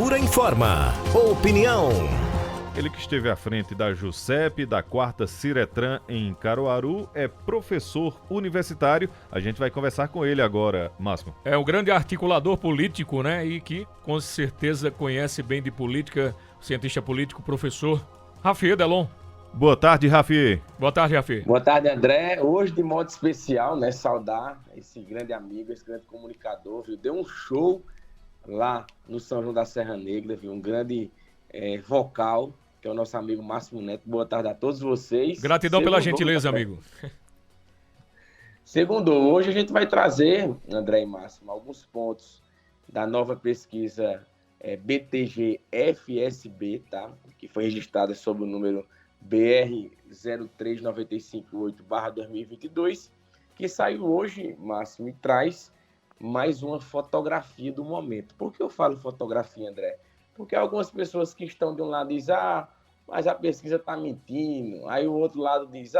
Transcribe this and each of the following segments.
Cultura informa. Opinião. Ele que esteve à frente da JUSEP, da 4ª Ciretran em Caruaru, é professor universitário. A gente vai conversar com ele agora, Máximo. É um grande articulador político, né? E que com certeza conhece bem de política, cientista político, professor Rafier Delon. Boa tarde, Rafier. Boa tarde, Rafier. Boa tarde, André. Hoje, de modo especial, né, saudar esse grande amigo, esse grande comunicador, viu? Deu um show lá no São João da Serra Negra, viu? Um grande vocal, que é o nosso amigo Máximo Neto. Boa tarde a todos vocês. Gratidão pela gentileza, amigo. Segundo, hoje a gente vai trazer, André e Máximo, alguns pontos da nova pesquisa BTG-FSB, tá? Que foi registrada sob o número BR 03958/2022, que saiu hoje, Máximo, e traz mais uma fotografia do momento. Por que eu falo fotografia, André? Porque algumas pessoas que estão de um lado dizem, mas a pesquisa está mentindo. Aí o outro lado diz,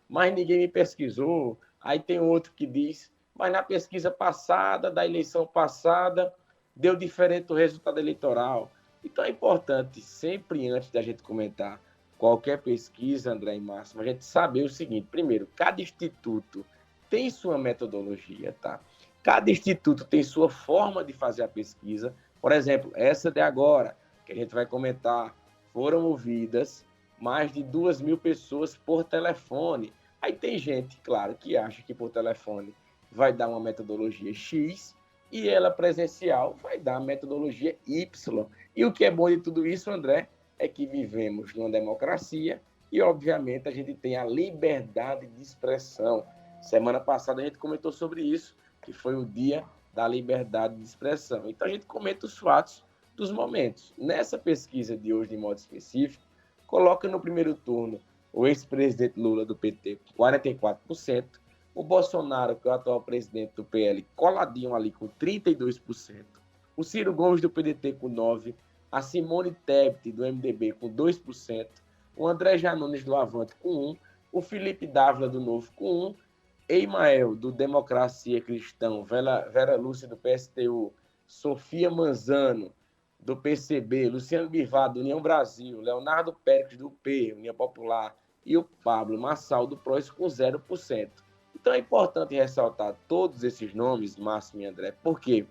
mas ninguém me pesquisou. Aí tem outro que diz, mas na pesquisa passada, da eleição passada, deu diferente o resultado eleitoral. Então é importante, sempre antes da gente comentar qualquer pesquisa, André e Máximo, a gente saber o seguinte: primeiro, cada instituto tem sua metodologia, tá? Cada instituto tem sua forma de fazer a pesquisa. Por exemplo, essa de agora, que a gente vai comentar, foram ouvidas mais de 2.000 pessoas por telefone. Aí tem gente, claro, que acha que por telefone vai dar uma metodologia X e ela presencial vai dar a metodologia Y. E o que é bom de tudo isso, André, é que vivemos numa democracia e, obviamente, a gente tem a liberdade de expressão. Semana passada a gente comentou sobre isso, que foi o dia da liberdade de expressão. Então, a gente comenta os fatos dos momentos. Nessa pesquisa de hoje, de modo específico, coloca no primeiro turno o ex-presidente Lula, do PT, com 44%, o Bolsonaro, que é o atual presidente do PL, coladinho ali com 32%, o Ciro Gomes, do PDT, com 9%, a Simone Tebet, do MDB, com 2%, o André Janones, do Avante, com 1%, o Felipe Dávila, do Novo, com 1%, Eimael, do Democracia Cristã, Vera Lúcia, do PSTU, Sofia Manzano, do PCB, Luciano Bivar, do União Brasil, Leonardo Pérez, do UP, União Popular, e o Pablo Massal, do PROS, com 0%. Então é importante ressaltar todos esses nomes, Máximo e André, porque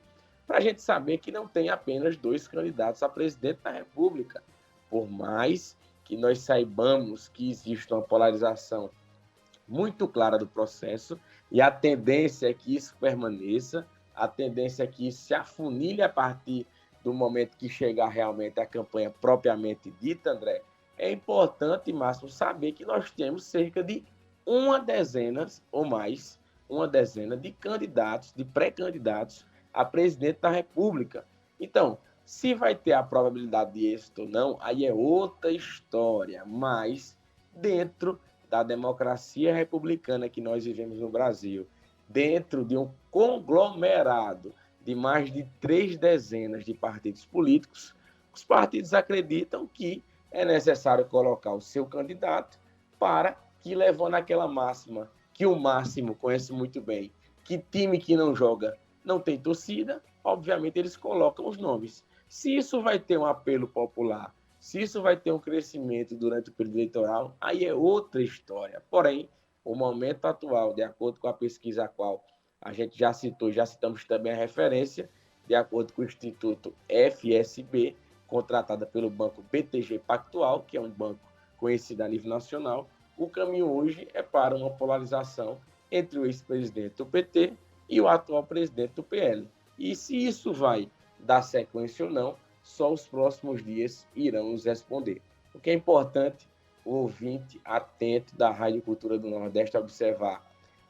para a gente saber que não tem apenas 2 candidatos a presidente da República. Por mais que nós saibamos que existe uma polarização muito clara do processo, e a tendência é que isso permaneça, a tendência é que isso se afunilhe a partir do momento que chegar realmente a campanha propriamente dita, André. É importante, Máximo, saber que nós temos cerca de uma dezena ou mais, uma dezena de candidatos, de pré-candidatos a presidente da República. Então, se vai ter a probabilidade de êxito ou não, aí é outra história, mas dentro da democracia republicana que nós vivemos no Brasil, dentro de um conglomerado de mais de 3 dezenas de partidos políticos, os partidos acreditam que é necessário colocar o seu candidato para que, levando aquela máxima que o Máximo conhece muito bem, que time que não joga não tem torcida, obviamente eles colocam os nomes. Se isso vai ter um apelo popular, se isso vai ter um crescimento durante o período eleitoral, aí é outra história. Porém, o momento atual, de acordo com a pesquisa a qual a gente já citou, já citamos também a referência, de acordo com o Instituto FSB, contratada pelo banco BTG Pactual, que é um banco conhecido a nível nacional, o caminho hoje é para uma polarização entre o ex-presidente do PT e o atual presidente do PL. E se isso vai dar sequência ou não, só os próximos dias irão nos responder. O que é importante, o ouvinte atento da Rádio Cultura do Nordeste observar.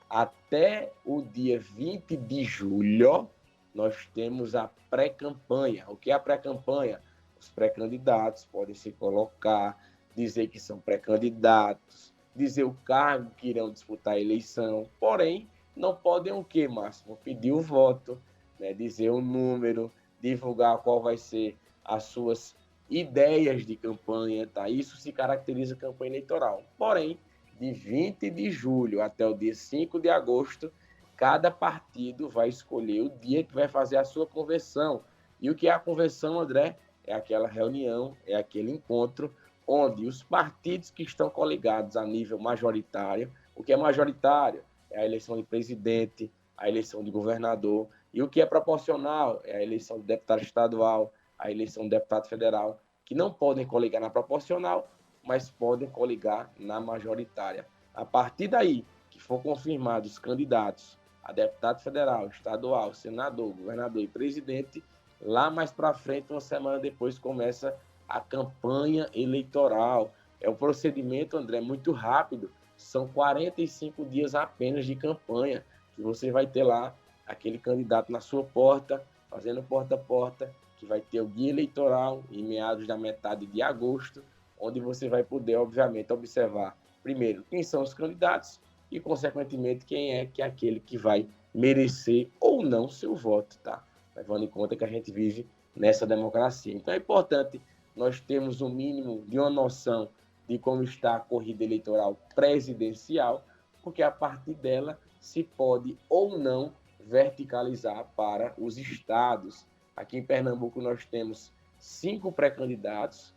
Até o dia 20 de julho, nós temos a pré-campanha. O que é a pré-campanha? Os pré-candidatos podem se colocar, dizer que são pré-candidatos, dizer o cargo que irão disputar a eleição. Porém, não podem o quê, Máximo? Pedir o voto, né? Dizer o número, divulgar qual vai ser as suas ideias de campanha, tá? Isso se caracteriza campanha eleitoral. Porém, de 20 de julho até o dia 5 de agosto, cada partido vai escolher o dia que vai fazer a sua convenção. E o que é a convenção, André? é aquela reunião, é aquele encontro onde os partidos que estão coligados a nível majoritário, o que é majoritário é a eleição de presidente, a eleição de governador, e o que é proporcional é a eleição de deputado estadual, a eleição de deputado federal, que não podem coligar na proporcional, mas podem coligar na majoritária. A partir daí, que for confirmados os candidatos a deputado federal, estadual, senador, governador e presidente, lá mais para frente, uma semana depois, começa a campanha eleitoral. É um procedimento, André, muito rápido. São 45 dias apenas de campanha, que você vai ter lá aquele candidato na sua porta, fazendo porta a porta, que vai ter o guia eleitoral em meados da metade de agosto, onde você vai poder, obviamente, observar, primeiro, quem são os candidatos e, consequentemente, quem é que é aquele que vai merecer ou não seu voto, tá? Levando em conta que a gente vive nessa democracia. Então, é importante nós termos um mínimo de uma noção de como está a corrida eleitoral presidencial, porque a partir dela se pode ou não verticalizar para os estados. Aqui em Pernambuco nós temos 5 pré-candidatos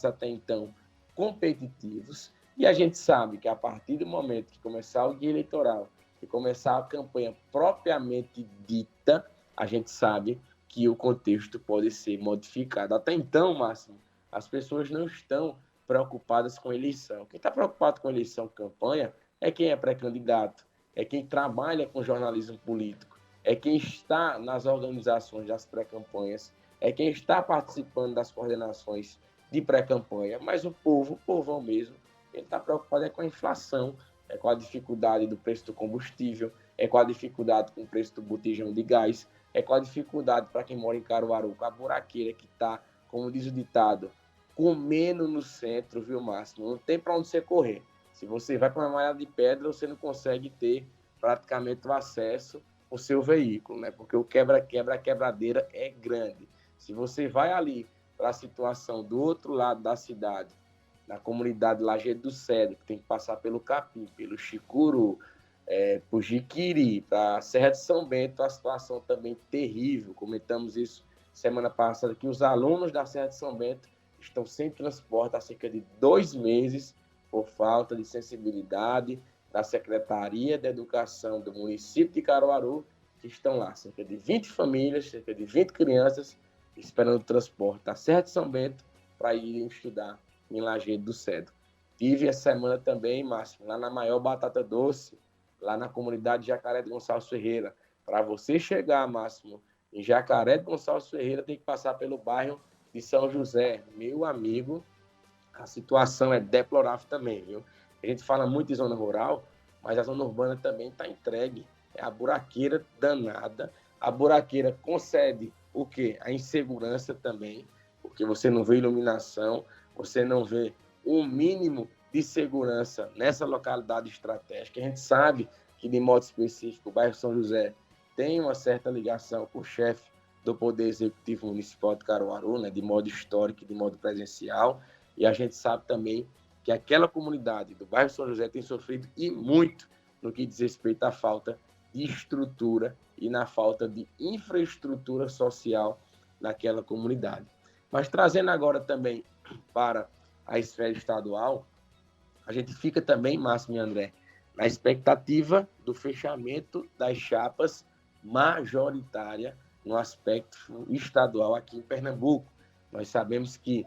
até então competitivos, e a gente sabe que a partir do momento que começar o guia eleitoral e começar a campanha propriamente dita, a gente sabe que o contexto pode ser modificado. Até então, Máximo, as pessoas não estão preocupadas com eleição. Quem está preocupado com eleição, campanha, é quem é pré-candidato, é quem trabalha com jornalismo político, é quem está nas organizações das pré-campanhas, é quem está participando das coordenações de pré-campanha. Mas o povão mesmo, ele está preocupado com a inflação, é com a dificuldade do preço do combustível, é com a dificuldade com o preço do botijão de gás, é com a dificuldade para quem mora em Caruaru, com a buraqueira que está, como diz o ditado, comendo no centro, viu, Márcio? Não tem para onde você correr. Se você vai para uma malhada de pedra, você não consegue ter praticamente o acesso ao seu veículo, né? Porque o quebra-quebra, a quebradeira é grande. Se você vai ali para a situação do outro lado da cidade, na comunidade Lajeado do Cedro, que tem que passar pelo Capim, pelo Chicuru, por Jiquiri, para a Serra de São Bento, a situação também terrível. Comentamos isso semana passada, que os alunos da Serra de São Bento estão sem transporte há cerca de 2 meses, por falta de sensibilidade da Secretaria de Educação do município de Caruaru, que estão lá, cerca de 20 famílias, cerca de 20 crianças, esperando transporte da Serra de São Bento para irem estudar em Lajeado do Cedro. Tive essa semana também, Márcio, lá na maior batata doce, lá na comunidade Jacaré de Gonçalves Ferreira. Para você chegar, Máximo, em Jacaré de Gonçalves Ferreira, tem que passar pelo bairro de São José. Meu amigo, a situação é deplorável também, viu? A gente fala muito em zona rural, mas a zona urbana também está entregue. É a buraqueira danada. A buraqueira concede o quê? A insegurança também, porque você não vê iluminação, você não vê um mínimo de segurança nessa localidade estratégica. A gente sabe que, de modo específico, o bairro São José tem uma certa ligação com o chefe do Poder Executivo Municipal de Caruaru, né, de modo histórico e de modo presencial, e a gente sabe também que aquela comunidade do bairro São José tem sofrido e muito no que diz respeito à falta de estrutura e na falta de infraestrutura social naquela comunidade. Mas trazendo agora também para a esfera estadual, a gente fica também, Máximo e André, na expectativa do fechamento das chapas majoritárias no aspecto estadual aqui em Pernambuco. Nós sabemos que,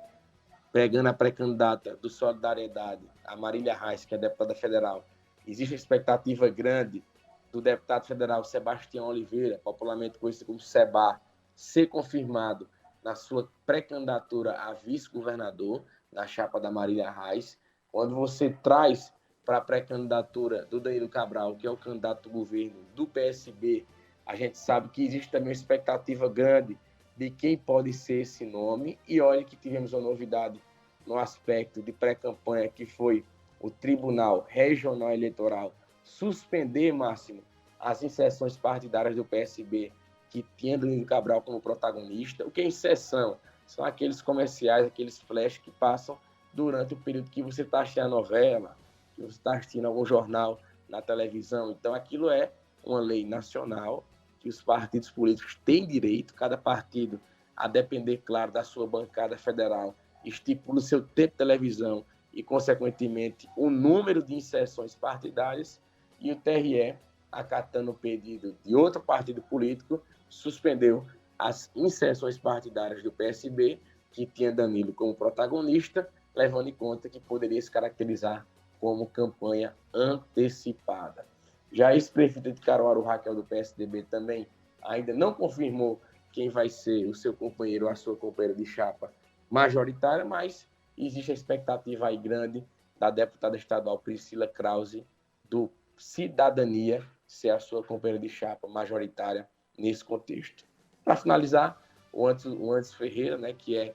pegando a pré-candidata do Solidariedade, a Marília Reis, que é deputada federal, existe uma expectativa grande do deputado federal Sebastião Oliveira, popularmente conhecido como Seba, ser confirmado na sua pré-candidatura a vice-governador, na chapa da Marília Reis. Quando você traz para a pré-candidatura do Danilo Cabral, que é o candidato do governo do PSB, a gente sabe que existe também uma expectativa grande de quem pode ser esse nome. E olha que tivemos uma novidade no aspecto de pré-campanha, que foi o Tribunal Regional Eleitoral suspender, Máximo, as inserções partidárias do PSB, que tinha Danilo Cabral como protagonista. O que é inserção? São aqueles comerciais, aqueles flash que passam durante o período que você está assistindo a novela, que você está assistindo algum jornal na televisão. Então, aquilo é uma lei nacional que os partidos políticos têm direito, cada partido a depender, claro, da sua bancada federal, estipula o seu tempo de televisão e, consequentemente, o número de inserções partidárias, e o TRE, acatando o pedido de outro partido político, suspendeu as inserções partidárias do PSB, que tinha Danilo como protagonista, levando em conta que poderia se caracterizar como campanha antecipada. Já a ex-prefeita de Caruaru, Raquel, do PSDB, também ainda não confirmou quem vai ser o seu companheiro ou a sua companheira de chapa majoritária, mas existe a expectativa aí grande da deputada estadual Priscila Krause, do Cidadania, ser a sua companheira de chapa majoritária nesse contexto. Para finalizar, o Anderson Ferreira, né, que é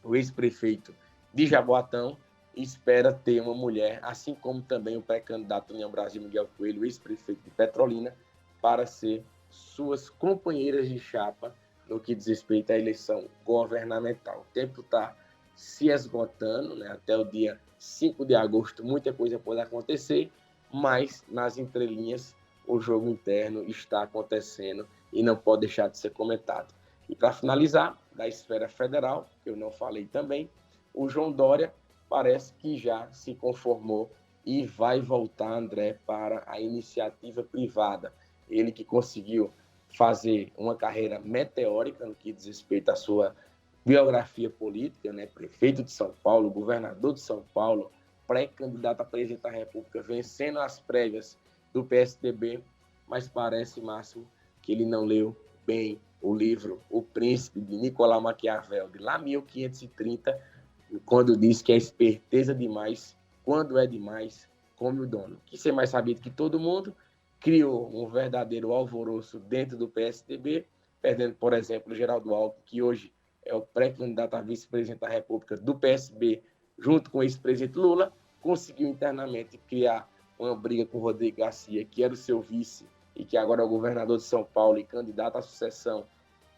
o ex-prefeito de Jaboatão, espera ter uma mulher, assim como também o pré-candidato União Brasil Miguel Coelho, ex-prefeito de Petrolina, para ser suas companheiras de chapa no que diz respeito à eleição governamental. O tempo está se esgotando, né? Até o dia 5 de agosto muita coisa pode acontecer, mas nas entrelinhas o jogo interno está acontecendo e não pode deixar de ser comentado. E para finalizar, da esfera federal, que eu não falei também, o João Dória parece que já se conformou e vai voltar, André, para a iniciativa privada. Ele que conseguiu fazer uma carreira meteórica no que diz respeito à sua biografia política, né? Prefeito de São Paulo, governador de São Paulo, pré-candidato a presidente da República, vencendo as prévias do PSDB, mas parece, Márcio, que ele não leu bem o livro O Príncipe, de Nicolau Maquiavel, de lá 1530, quando diz que a esperteza demais, quando é demais, come o dono. Que ser mais sabido que todo mundo, criou um verdadeiro alvoroço dentro do PSDB, perdendo, por exemplo, o Geraldo Alckmin, que hoje é o pré-candidato a vice-presidente da República do PSB, junto com o ex-presidente Lula, conseguiu internamente criar uma briga com o Rodrigo Garcia, que era o seu vice e que agora é o governador de São Paulo e candidato à sucessão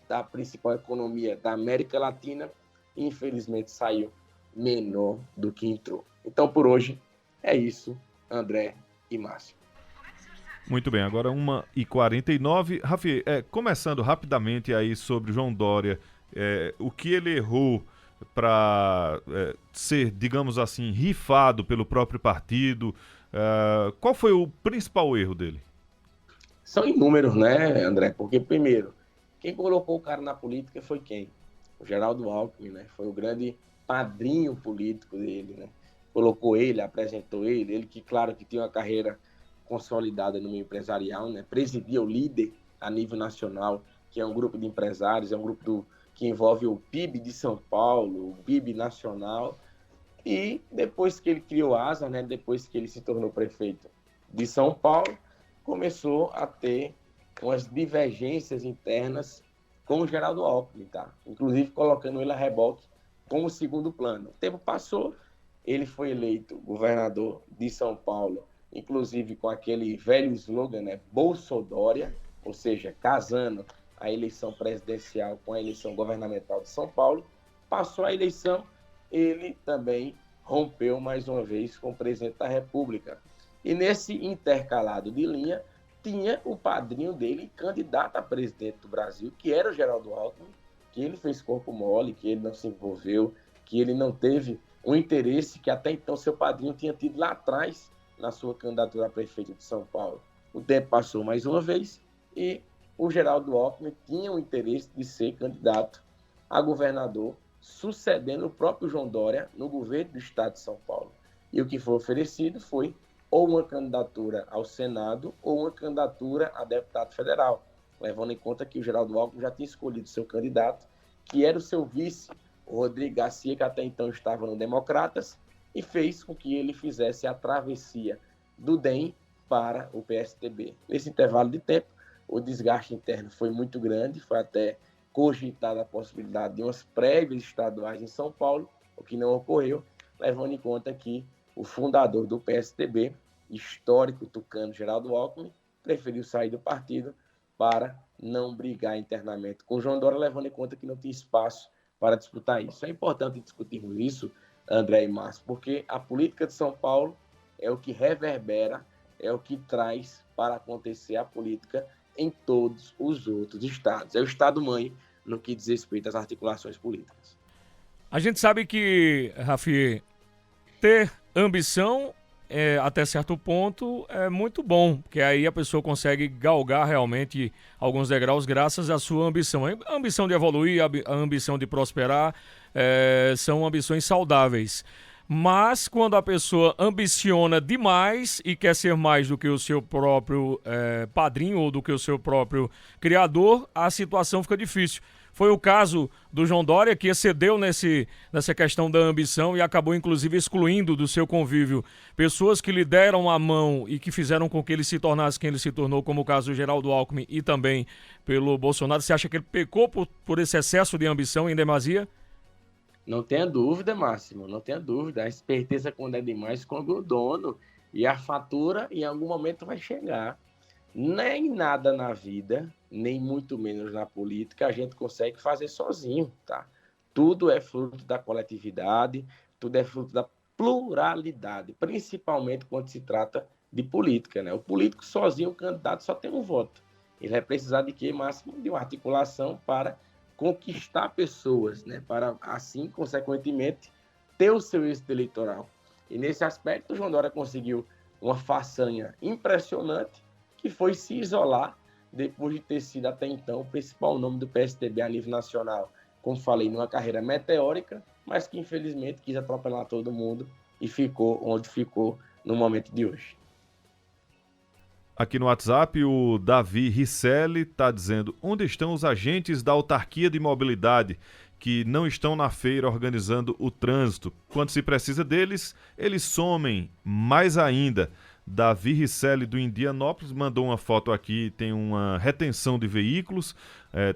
da principal economia da América Latina, e infelizmente saiu menor do que entrou. Então, por hoje, é isso, André e Márcio. Muito bem, agora 1h49. Rafi, começando rapidamente aí sobre João Dória, o que ele errou para ser, digamos assim, rifado pelo próprio partido, qual foi o principal erro dele? São inúmeros, né, André? Porque, primeiro, quem colocou o cara na política foi quem? O Geraldo Alckmin, né? Foi o grande padrinho político dele, né? Colocou ele, apresentou ele que, claro, que tinha uma carreira consolidada no meio empresarial, né? Presidia o Líder a nível nacional, que é um grupo de empresários, é um grupo que envolve o PIB de São Paulo, o PIB nacional, e depois que ele criou asa, né? Depois que ele se tornou prefeito de São Paulo, começou a ter umas divergências internas com o Geraldo Alckmin, tá? Inclusive colocando ele a reboque como segundo plano. O tempo passou, ele foi eleito governador de São Paulo, inclusive com aquele velho slogan, né? Bolsodória, ou seja, casando a eleição presidencial com a eleição governamental de São Paulo. Passou a eleição, ele também rompeu mais uma vez com o presidente da República. E nesse intercalado de linha, tinha o padrinho dele, candidato a presidente do Brasil, que era o Geraldo Alckmin, que ele fez corpo mole, que ele não se envolveu, que ele não teve um interesse que até então seu padrinho tinha tido lá atrás na sua candidatura a prefeito de São Paulo. O tempo passou mais uma vez e o Geraldo Alckmin tinha o interesse de ser candidato a governador, sucedendo o próprio João Dória no governo do estado de São Paulo. E o que foi oferecido foi ou uma candidatura ao Senado ou uma candidatura a deputado federal, levando em conta que o Geraldo Alckmin já tinha escolhido seu candidato, que era o seu vice, o Rodrigo Garcia, que até então estava no Democratas, e fez com que ele fizesse a travessia do DEM para o PSDB. Nesse intervalo de tempo, o desgaste interno foi muito grande, foi até cogitada a possibilidade de umas prévias estaduais em São Paulo, o que não ocorreu, levando em conta que o fundador do PSDB, histórico tucano Geraldo Alckmin, preferiu sair do partido para não brigar internamente com João Dória, levando em conta que não tinha espaço para disputar isso. É importante discutirmos isso, André e Márcio, porque a política de São Paulo é o que reverbera, é o que traz para acontecer a política em todos os outros estados. É o estado-mãe no que diz respeito às articulações políticas. A gente sabe que, Rafi, ter ambição até certo ponto é muito bom, porque aí a pessoa consegue galgar realmente alguns degraus graças à sua ambição. A ambição de evoluir, a ambição de prosperar, são ambições saudáveis. Mas quando a pessoa ambiciona demais e quer ser mais do que o seu próprio padrinho ou do que o seu próprio criador, a situação fica difícil. Foi o caso do João Dória, que excedeu nessa questão da ambição e acabou, inclusive, excluindo do seu convívio pessoas que lhe deram a mão e que fizeram com que ele se tornasse quem ele se tornou, como o caso do Geraldo Alckmin e também pelo Bolsonaro. Você acha que ele pecou por esse excesso de ambição em demasia? Não tenha dúvida, Máximo, não tenha dúvida. A esperteza, quando é demais, come o dono. E a fatura, em algum momento, vai chegar. Nem nada na vida, nem muito menos na política, a gente consegue fazer sozinho, tá? Tudo é fruto da coletividade, tudo é fruto da pluralidade, principalmente quando se trata de política, né? O político sozinho, o candidato, só tem um voto. Ele vai precisar de quê, Máximo? De uma articulação para conquistar pessoas, né? Para, assim, consequentemente, ter o seu êxito eleitoral. E nesse aspecto, o João Dória conseguiu uma façanha impressionante, que foi se isolar depois de ter sido até então o principal nome do PSDB a nível nacional, como falei, numa carreira meteórica, mas que infelizmente quis atropelar todo mundo e ficou onde ficou no momento de hoje. Aqui no WhatsApp, o Davi Risselli está dizendo: onde estão os agentes da autarquia de mobilidade que não estão na feira organizando o trânsito? Quando se precisa deles, eles somem mais ainda. Davi Risselli, do Indianópolis, mandou uma foto aqui, tem uma retenção de veículos,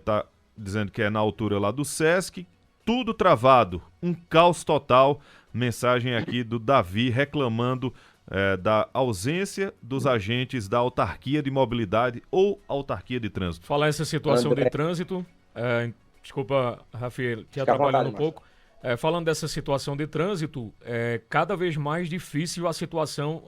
tá dizendo que é na altura lá do Sesc, tudo travado, um caos total. Mensagem aqui do Davi reclamando da ausência dos agentes da autarquia de mobilidade ou autarquia de trânsito. Falar essa situação de trânsito, desculpa, Rafael, te atrapalhando um pouco. Falando dessa situação de trânsito, é cada vez mais difícil a situação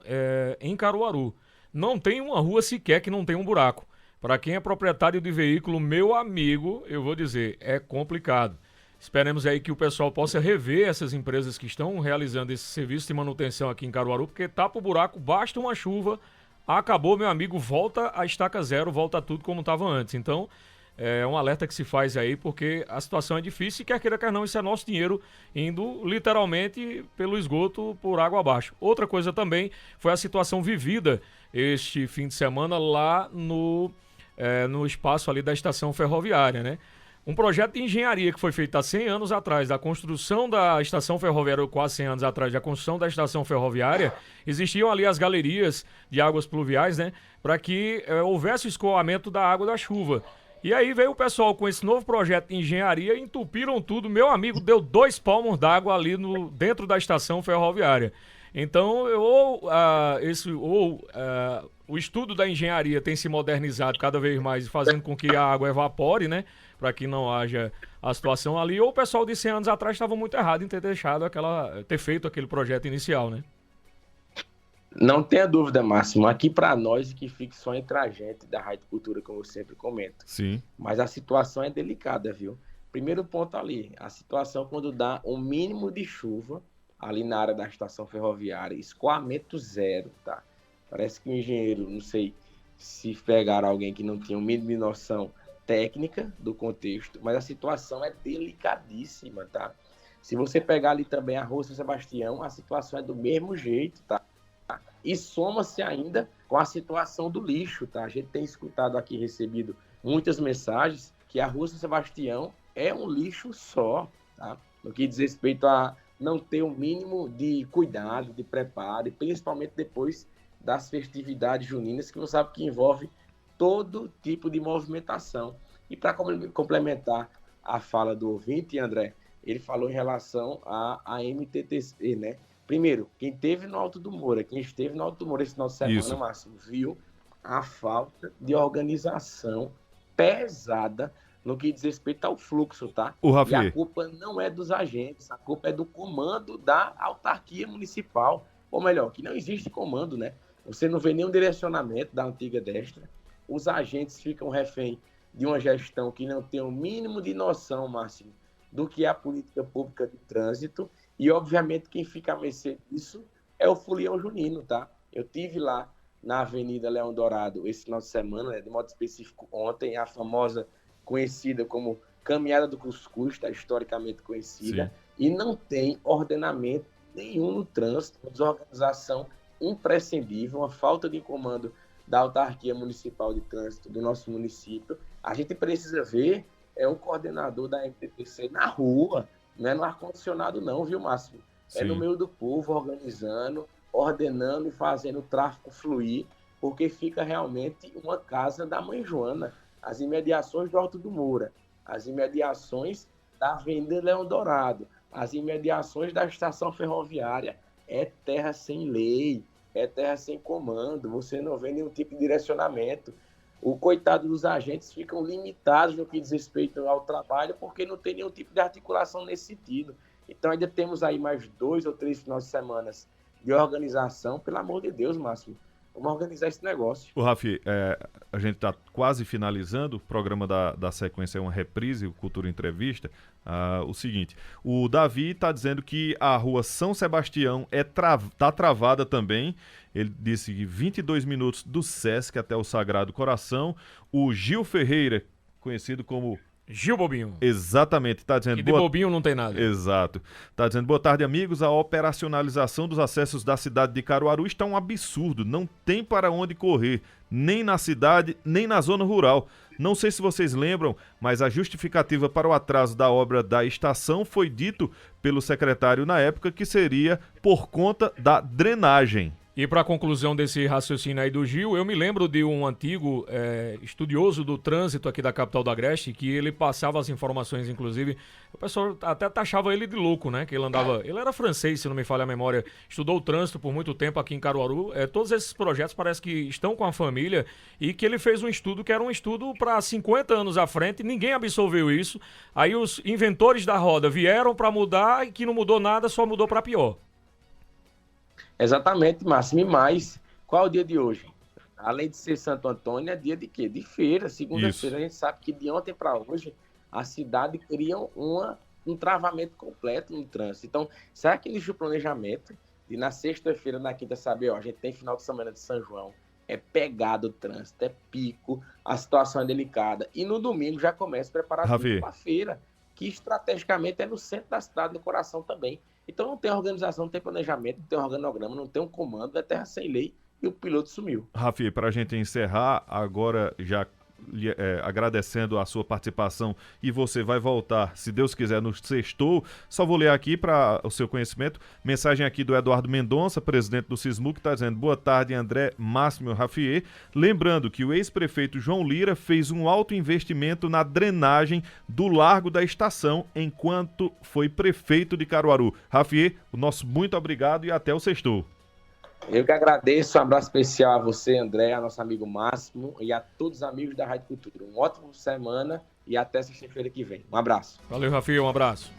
em Caruaru. Não tem uma rua sequer que não tenha um buraco. Para quem é proprietário de veículo, meu amigo, eu vou dizer, é complicado. Esperemos aí que o pessoal possa rever essas empresas que estão realizando esse serviço de manutenção aqui em Caruaru, porque tapa o buraco, basta uma chuva, acabou, meu amigo, volta a estaca zero, volta tudo como estava antes. Então, é um alerta que se faz aí, porque a situação é difícil e quer queira, quer não, isso é nosso dinheiro indo literalmente pelo esgoto por água abaixo. Outra coisa também foi a situação vivida este fim de semana lá no espaço ali da estação ferroviária, né? Um projeto de engenharia que foi feito há 100 anos atrás, da construção da estação ferroviária, ou quase 100 anos atrás, da construção da estação ferroviária, existiam ali as galerias de águas pluviais, né? Para que houvesse o escoamento da água da chuva. E aí veio o pessoal com esse novo projeto de engenharia, entupiram tudo. Meu amigo, deu 2 palmos d'água ali dentro da estação ferroviária. Então, o estudo da engenharia tem se modernizado cada vez mais, fazendo com que a água evapore, né? Para que não haja a situação ali. Ou o pessoal de 100 anos atrás estava muito errado em ter feito aquele projeto inicial, né? Não tenha dúvida, Máximo. Aqui para nós, que fique só entre a gente da Rádio Cultura, como eu sempre comento. Sim. Mas a situação é delicada, viu? Primeiro ponto ali, a situação quando dá um mínimo de chuva ali na área da estação ferroviária, escoamento zero, tá? Parece que o engenheiro, não sei se pegaram alguém que não tinha o mínimo de noção técnica do contexto, mas a situação é delicadíssima, tá? Se você pegar ali também a Rua São Sebastião, a situação é do mesmo jeito, tá? E soma-se ainda com a situação do lixo, tá? A gente tem escutado aqui, recebido muitas mensagens que a Rua São Sebastião é um lixo só, tá? No que diz respeito a não ter um mínimo de cuidado, de preparo, e principalmente depois das festividades juninas, que você sabe que envolve todo tipo de movimentação. E para complementar a fala do ouvinte, André, ele falou em relação à MTTC, né? Primeiro, quem esteve no Alto do Moura esse final de semana, Márcio, viu a falta de organização pesada no que diz respeito ao fluxo, tá? E a culpa não é dos agentes, a culpa é do comando da autarquia municipal. Ou melhor, que não existe comando, né? Você não vê nenhum direcionamento da antiga Destra. Os agentes ficam refém de uma gestão que não tem o mínimo de noção, Márcio, do que é a política pública de trânsito, e obviamente quem fica a mercê disso é o Folião Junino, tá? Eu tive lá na Avenida Leão Dourado esse final de semana, né, de modo específico ontem, a famosa conhecida como Caminhada do Cuscuz, tá, historicamente conhecida, sim, e não tem ordenamento nenhum no trânsito, uma desorganização imprescindível, uma falta de comando da autarquia municipal de trânsito do nosso município. A gente precisa ver um coordenador da MTTC na rua, não é no ar-condicionado não, viu, Márcio? Sim. É no meio do povo, organizando, ordenando e fazendo o tráfego fluir, porque fica realmente uma casa da Mãe Joana, as imediações do Alto do Moura, as imediações da Avenida Leão Dourado, as imediações da estação ferroviária. É terra sem lei, é terra sem comando, você não vê nenhum tipo de direcionamento. O coitado dos agentes ficam limitados no que diz respeito ao trabalho, porque não tem nenhum tipo de articulação nesse sentido. Então ainda temos aí mais 2 ou 3 finais de semana de organização. Pelo amor de Deus, Márcio, vamos organizar esse negócio. O Rafi, a gente está quase finalizando, o programa da sequência é uma reprise, o Cultura Entrevista. O seguinte, o Davi está dizendo que a rua São Sebastião está travada também. Ele disse que 22 minutos do Sesc até o Sagrado Coração. O Gil Ferreira, conhecido como Gil Bobinho. Exatamente, está dizendo... E de bobinho não tem nada. Exato. Está dizendo, boa tarde, amigos. A operacionalização dos acessos da cidade de Caruaru está um absurdo. Não tem para onde correr, nem na cidade, nem na zona rural. Não sei se vocês lembram, mas a justificativa para o atraso da obra da estação foi dito pelo secretário na época que seria por conta da drenagem. E para a conclusão desse raciocínio aí do Gil, eu me lembro de um antigo estudioso do trânsito aqui da capital do Agreste, que ele passava as informações, inclusive, o pessoal até taxava ele de louco, né? Que ele andava, ele era francês, se não me falha a memória, estudou o trânsito por muito tempo aqui em Caruaru. Todos esses projetos parece que estão com a família e que ele fez um estudo que era um estudo para 50 anos à frente, ninguém absorveu isso. Aí os inventores da roda vieram para mudar e que não mudou nada, só mudou para pior. Exatamente, Máximo. E mais, qual é o dia de hoje? Além de ser Santo Antônio, é dia de quê? De feira, segunda-feira. A gente sabe que de ontem para hoje a cidade cria um travamento completo no trânsito. Então, será que existe o planejamento de na sexta-feira, na quinta, saber, a gente tem final de semana de São João, é pegado o trânsito, é pico, a situação é delicada. E no domingo já começa a preparar tudo para a feira, que estrategicamente é no centro da cidade, no coração também. Então não tem organização, não tem planejamento, não tem organograma, não tem um comando, é terra sem lei e o piloto sumiu. Rafi, para a gente encerrar, agora já agradecendo a sua participação, e você vai voltar, se Deus quiser, no sextou. Só vou ler aqui para o seu conhecimento, mensagem aqui do Eduardo Mendonça, presidente do Sismu, que está dizendo, boa tarde, André, Máximo e Rafiê. Lembrando que o ex-prefeito João Lira fez um alto investimento na drenagem do Largo da Estação, enquanto foi prefeito de Caruaru. Rafiê, o nosso muito obrigado e até o sextou. Eu que agradeço, um abraço especial a você, André, a nosso amigo Máximo e a todos os amigos da Rádio Cultura. Uma ótima semana e até sexta-feira que vem. Um abraço. Valeu, Rafi, um abraço.